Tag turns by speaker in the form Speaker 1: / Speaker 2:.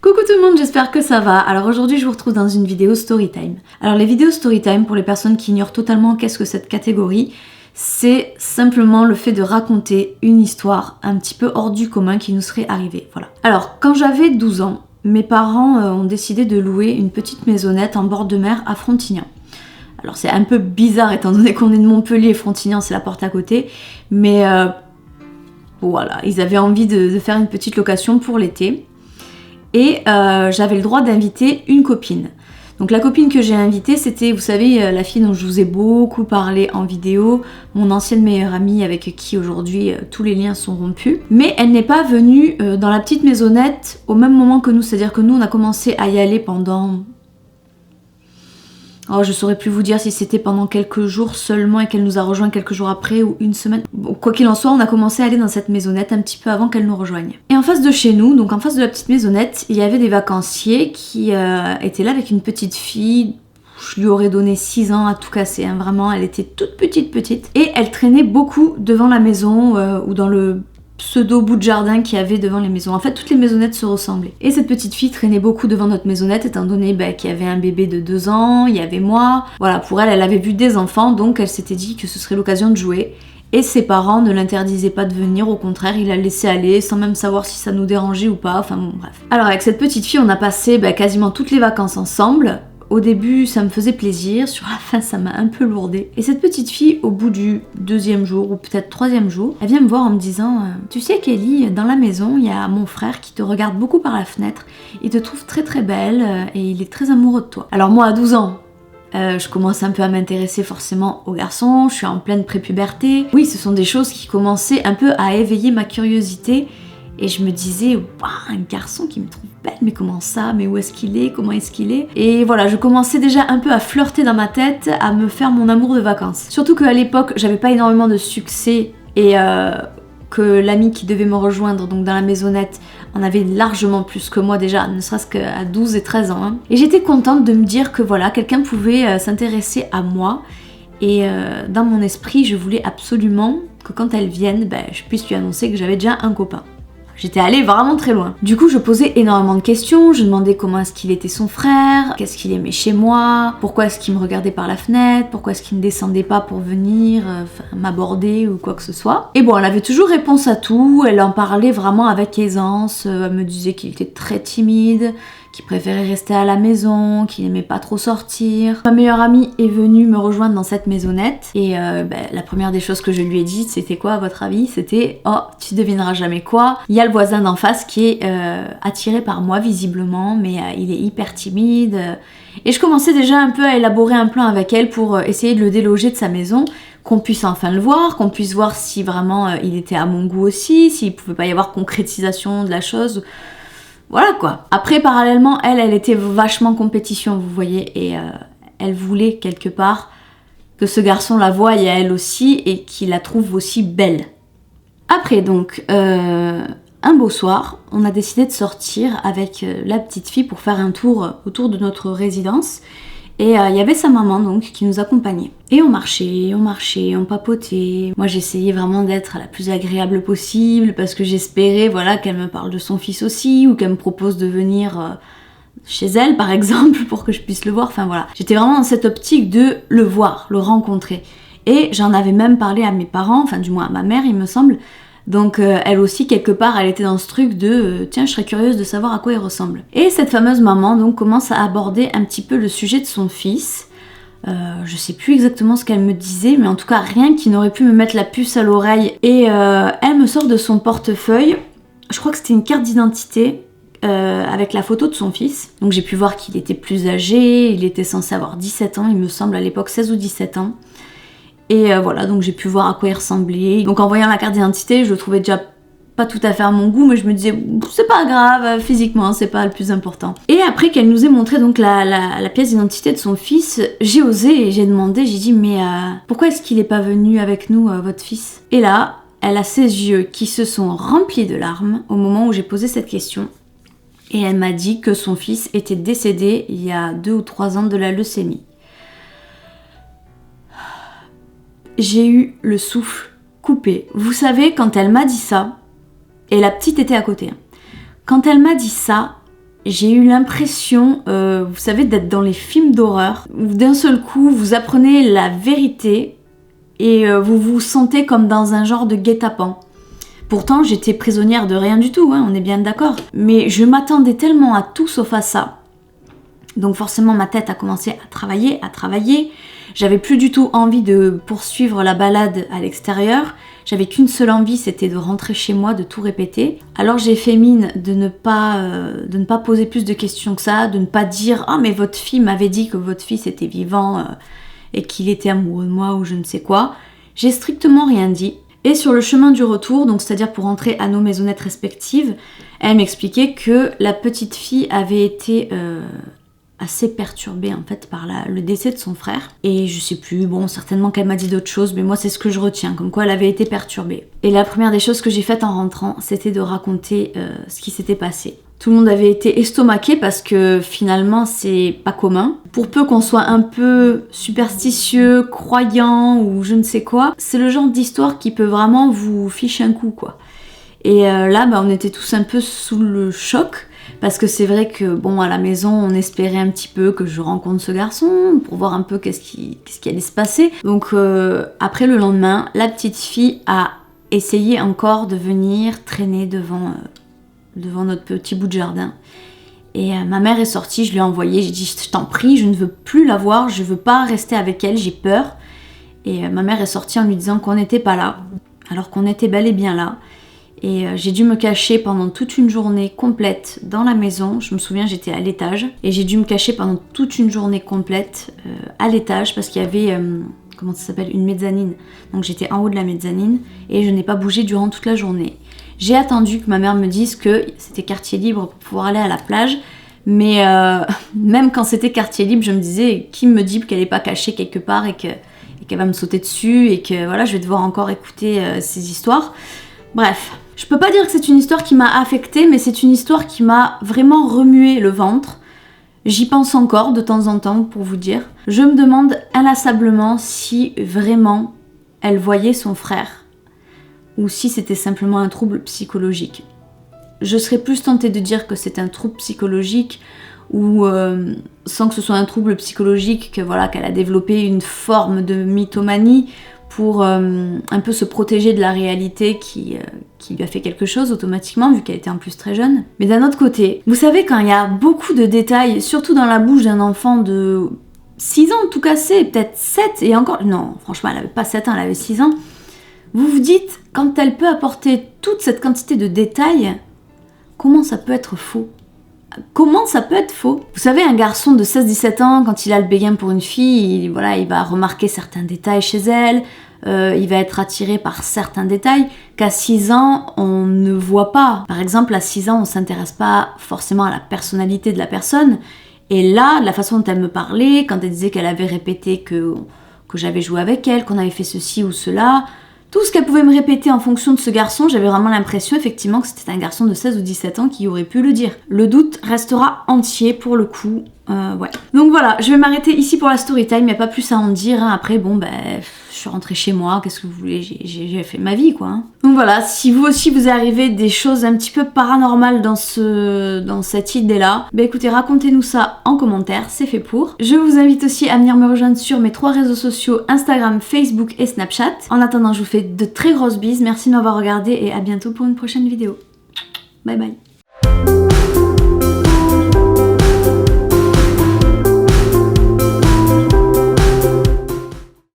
Speaker 1: Coucou tout le monde, j'espère que ça va. Alors aujourd'hui je vous retrouve dans une vidéo Storytime. Alors les vidéos Storytime, pour les personnes qui ignorent totalement qu'est-ce que cette catégorie, c'est simplement le fait de raconter une histoire un petit peu hors du commun qui nous serait arrivée. Voilà. Alors quand j'avais 12 ans, mes parents ont décidé de louer une petite maisonnette en bord de mer à Frontignan. Alors c'est un peu bizarre étant donné qu'on est de Montpellier et Frontignan c'est la porte à côté, mais voilà, ils avaient envie de faire une petite location pour l'été. Et j'avais le droit d'inviter une copine. Donc la copine que j'ai invitée, c'était, vous savez, la fille dont je vous ai beaucoup parlé en vidéo, mon ancienne meilleure amie avec qui aujourd'hui tous les liens sont rompus. Mais elle n'est pas venue dans la petite maisonnette au même moment que nous, c'est-à-dire que nous on a commencé à y aller pendant... Oh, je saurais plus vous dire si c'était pendant quelques jours seulement et qu'elle nous a rejoint quelques jours après ou une semaine. Bon, quoi qu'il en soit, on a commencé à aller dans cette maisonnette un petit peu avant qu'elle nous rejoigne. Et en face de chez nous, donc en face de la petite maisonnette, il y avait des vacanciers qui étaient là avec une petite fille. Je lui aurais donné 6 ans à tout casser, hein, vraiment, elle était toute petite. Et elle traînait beaucoup devant la maison ou dans le pseudo bout de jardin qu'il y avait devant les maisons. En fait, toutes les maisonnettes se ressemblaient. Et cette petite fille traînait beaucoup devant notre maisonnette, étant donné qu'il y avait un bébé de 2 ans, il y avait moi. Voilà, pour elle, elle avait vu des enfants, donc elle s'était dit que ce serait l'occasion de jouer. Et ses parents ne l'interdisaient pas de venir, au contraire, ils la laissaient aller, sans même savoir si ça nous dérangeait ou pas, enfin bon, bref. Alors avec cette petite fille, on a passé quasiment toutes les vacances ensemble. Au début, ça me faisait plaisir, sur la fin, ça m'a un peu lourdé. Et cette petite fille, au bout du 2e jour, ou peut-être 3e jour, elle vient me voir en me disant « Tu sais Kelly, dans la maison, il y a mon frère qui te regarde beaucoup par la fenêtre, il te trouve très belle et il est très amoureux de toi. » Alors moi, à 12 ans, je commence un peu à m'intéresser forcément aux garçons, je suis en pleine prépuberté. Oui, ce sont des choses qui commençaient un peu à éveiller ma curiosité. Et je me disais, waouh, un garçon qui me trouve belle, mais comment ça? Mais où est-ce qu'il est? Comment est-ce qu'il est? Et voilà, je commençais déjà un peu à flirter dans ma tête, à me faire mon amour de vacances. Surtout qu'à l'époque, j'avais pas énormément de succès et que l'ami qui devait me rejoindre, donc dans la maisonnette, en avait largement plus que moi déjà, ne serait-ce qu'à 12 et 13 ans. Hein. Et j'étais contente de me dire que voilà, quelqu'un pouvait s'intéresser à moi. Et dans mon esprit, je voulais absolument que quand elle vienne, je puisse lui annoncer que j'avais déjà un copain. J'étais allée vraiment très loin. Du coup, je posais énormément de questions. Je demandais comment est-ce qu'il était son frère, qu'est-ce qu'il aimait chez moi, pourquoi est-ce qu'il me regardait par la fenêtre, pourquoi est-ce qu'il ne descendait pas pour venir m'aborder ou quoi que ce soit. Et bon, elle avait toujours réponse à tout. Elle en parlait vraiment avec aisance. Elle me disait qu'il était très timide, qu'il préférait rester à la maison, qu'il n'aimait pas trop sortir. Ma meilleure amie est venue me rejoindre dans cette maisonnette et la première des choses que je lui ai dit, c'était quoi à votre avis? C'était « Oh, tu devineras jamais quoi, il y a le voisin d'en face qui est attiré par moi visiblement, mais il est hyper timide. » Et je commençais déjà un peu à élaborer un plan avec elle pour essayer de le déloger de sa maison, qu'on puisse enfin le voir, qu'on puisse voir si vraiment il était à mon goût aussi, s'il pouvait pas y avoir concrétisation de la chose. Voilà quoi. Après, parallèlement, elle était vachement compétition, vous voyez, et elle voulait quelque part que ce garçon la voie et elle aussi, et qu'il la trouve aussi belle. Après donc, un beau soir, on a décidé de sortir avec la petite fille pour faire un tour autour de notre résidence. Et il y avait sa maman donc qui nous accompagnait. Et on marchait, on papotait. Moi j'essayais vraiment d'être la plus agréable possible parce que j'espérais voilà, qu'elle me parle de son fils aussi ou qu'elle me propose de venir chez elle par exemple pour que je puisse le voir. Enfin voilà, j'étais vraiment dans cette optique de le voir, le rencontrer. Et j'en avais même parlé à mes parents, enfin du moins à ma mère il me semble. Donc elle aussi quelque part elle était dans ce truc de tiens je serais curieuse de savoir à quoi il ressemble. Et cette fameuse maman donc commence à aborder un petit peu le sujet de son fils. Je sais plus exactement ce qu'elle me disait mais en tout cas rien qui n'aurait pu me mettre la puce à l'oreille. Et elle me sort de son portefeuille, je crois que c'était une carte d'identité avec la photo de son fils. Donc j'ai pu voir qu'il était plus âgé, il était censé avoir 17 ans il me semble à l'époque, 16 ou 17 ans. Et voilà, donc j'ai pu voir à quoi il ressemblait. Donc en voyant la carte d'identité, je le trouvais déjà pas tout à fait à mon goût, mais je me disais, c'est pas grave, physiquement, c'est pas le plus important. Et après qu'elle nous ait montré donc la pièce d'identité de son fils, j'ai osé et j'ai demandé, j'ai dit, mais pourquoi est-ce qu'il est pas venu avec nous, votre fils? Et là, elle a ses yeux qui se sont remplis de larmes au moment où j'ai posé cette question. Et elle m'a dit que son fils était décédé il y a 2 ou 3 ans de la leucémie. J'ai eu le souffle coupé. Vous savez, quand elle m'a dit ça, et la petite était à côté, quand elle m'a dit ça, j'ai eu l'impression, vous savez, d'être dans les films d'horreur, où d'un seul coup, vous apprenez la vérité et vous vous sentez comme dans un genre de guet-apens. Pourtant, j'étais prisonnière de rien du tout, hein, on est bien d'accord. Mais je m'attendais tellement à tout sauf à ça. Donc forcément, ma tête a commencé à travailler. J'avais plus du tout envie de poursuivre la balade à l'extérieur. J'avais qu'une seule envie, c'était de rentrer chez moi, de tout répéter. Alors j'ai fait mine de ne pas poser plus de questions que ça, de ne pas dire « Ah mais votre fille m'avait dit que votre fils était vivant et qu'il était amoureux de moi ou je ne sais quoi ». J'ai strictement rien dit. Et sur le chemin du retour, donc c'est-à-dire pour rentrer à nos maisonnettes respectives, elle m'expliquait que la petite fille avait été assez perturbée en fait par le décès de son frère. Et je sais plus, bon certainement qu'elle m'a dit d'autres choses, mais moi c'est ce que je retiens, comme quoi elle avait été perturbée. Et la première des choses que j'ai faites en rentrant, c'était de raconter ce qui s'était passé. Tout le monde avait été estomaqué parce que finalement c'est pas commun. Pour peu qu'on soit un peu superstitieux, croyant ou je ne sais quoi, c'est le genre d'histoire qui peut vraiment vous ficher un coup quoi. Et là on était tous un peu sous le choc. Parce que c'est vrai que, bon, à la maison, on espérait un petit peu que je rencontre ce garçon pour voir un peu qu'est-ce qui allait se passer. Donc, après le lendemain, la petite fille a essayé encore de venir traîner devant notre petit bout de jardin. Et ma mère est sortie, je lui ai envoyé, j'ai dit « Je t'en prie, je ne veux plus la voir, je veux pas rester avec elle, j'ai peur. » Et ma mère est sortie en lui disant qu'on n'était pas là, alors qu'on était bel et bien là. Et j'ai dû me cacher pendant toute une journée complète dans la maison. Je me souviens, j'étais à l'étage. Et j'ai dû me cacher pendant toute une journée complète à l'étage parce qu'il y avait, comment ça s'appelle, une mezzanine. Donc j'étais en haut de la mezzanine et je n'ai pas bougé durant toute la journée. J'ai attendu que ma mère me dise que c'était quartier libre pour pouvoir aller à la plage. Mais même quand c'était quartier libre, je me disais, qui me dit qu'elle n'est pas cachée quelque part et qu'elle va me sauter dessus et que voilà, je vais devoir encore écouter ces histoires. Bref, je peux pas dire que c'est une histoire qui m'a affectée, mais c'est une histoire qui m'a vraiment remué le ventre. J'y pense encore de temps en temps, pour vous dire. Je me demande inlassablement si vraiment elle voyait son frère, ou si c'était simplement un trouble psychologique. Je serais plus tentée de dire que c'est un trouble psychologique, ou sans que ce soit un trouble psychologique, que voilà, qu'elle a développé une forme de mythomanie, pour un peu se protéger de la réalité qui lui a fait quelque chose automatiquement, vu qu'elle était en plus très jeune. Mais d'un autre côté, vous savez, quand il y a beaucoup de détails, surtout dans la bouche d'un enfant de 6 ans tout cassé, peut-être 7, et encore... Non, franchement, elle avait pas 7 ans, elle avait 6 ans. Vous vous dites, quand elle peut apporter toute cette quantité de détails, comment ça peut être faux ? Comment ça peut être faux ? Vous savez, un garçon de 16-17 ans, quand il a le béguin pour une fille, il va remarquer certains détails chez elle, il va être attiré par certains détails qu'à 6 ans, on ne voit pas. Par exemple, à 6 ans, on ne s'intéresse pas forcément à la personnalité de la personne. Et là, la façon dont elle me parlait, quand elle disait qu'elle avait répété que j'avais joué avec elle, qu'on avait fait ceci ou cela... Tout ce qu'elle pouvait me répéter en fonction de ce garçon, j'avais vraiment l'impression effectivement que c'était un garçon de 16 ou 17 ans qui aurait pu le dire. Le doute restera entier pour le coup, ouais. Donc voilà, je vais m'arrêter ici pour la story time, il n'y a pas plus à en dire, hein. Après bon je suis rentrée chez moi, qu'est-ce que vous voulez, j'ai fait ma vie quoi. Hein. Donc voilà, si vous aussi vous arrivez des choses un petit peu paranormales dans cette idée-là, écoutez, racontez-nous ça en commentaire, c'est fait pour. Je vous invite aussi à venir me rejoindre sur mes 3 réseaux sociaux, Instagram, Facebook et Snapchat. En attendant, je vous fais de très grosses bises, merci de m'avoir regardé et à bientôt pour une prochaine vidéo. Bye bye.